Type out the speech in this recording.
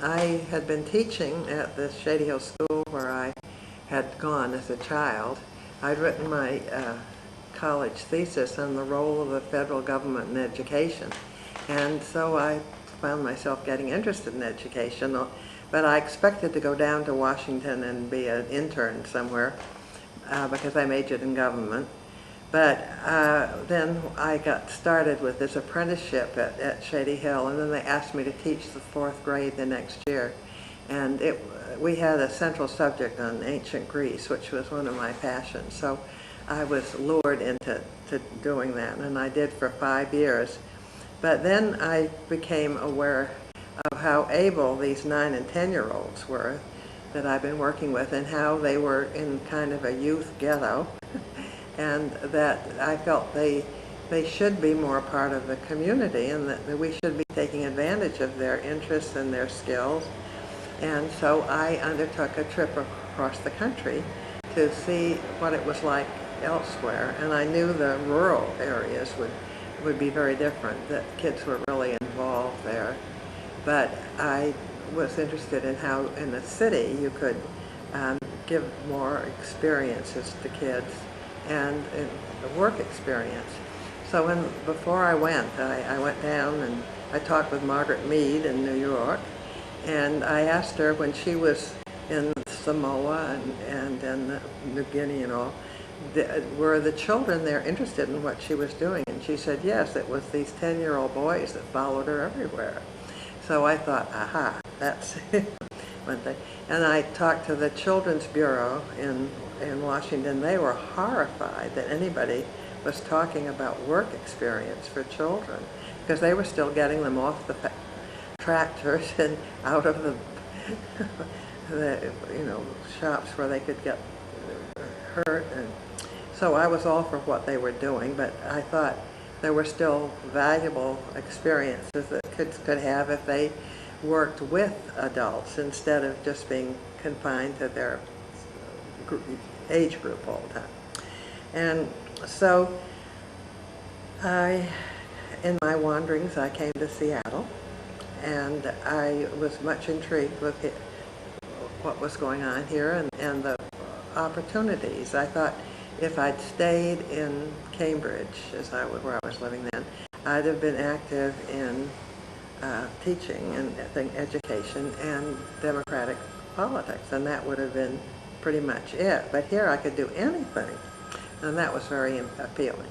I had been teaching at the Shady Hill School where I had gone as a child. I'd written my college thesis on the role of the federal government in education, and so I found myself getting interested in education, but I expected to go down to Washington and be an intern somewhere because I majored in government. But then I got started with this apprenticeship at Shady Hill, and then they asked me to teach the 4th grade the next year. And we had a central subject on ancient Greece, which was one of my passions. So I was lured into doing that, and I did for 5 years. But then I became aware of how able these 9- and 10-year-olds were that I've been working with, and how they were in kind of a youth ghetto. And that I felt they should be more part of the community, and that we should be taking advantage of their interests and their skills. And so I undertook a trip across the country to see what it was like elsewhere. And I knew the rural areas would be very different, that kids were really involved there. But I was interested in how in the city you could give more experiences to kids and the work experience. So before I went down and I talked with Margaret Mead in New York, and I asked her when she was in Samoa and in New Guinea and all, were the children there interested in what she was doing? And she said yes, it was these 10-year-old boys that followed her everywhere. So I thought, aha, that's one thing. And I talked to the Children's Bureau in Washington. They were horrified that anybody was talking about work experience for children, because they were still getting them off the tractors and out of the shops where they could get hurt. And so I was all for what they were doing, but I thought there were still valuable experiences that kids could have if they worked with adults instead of just being confined to their age group all the time. And so in my wanderings, I came to Seattle, and I was much intrigued with what was going on here and the opportunities. I thought if I'd stayed in Cambridge, where I was living then, I'd have been active in teaching and education and democratic politics, and that would have been pretty much it. But here I could do anything, and that was very appealing.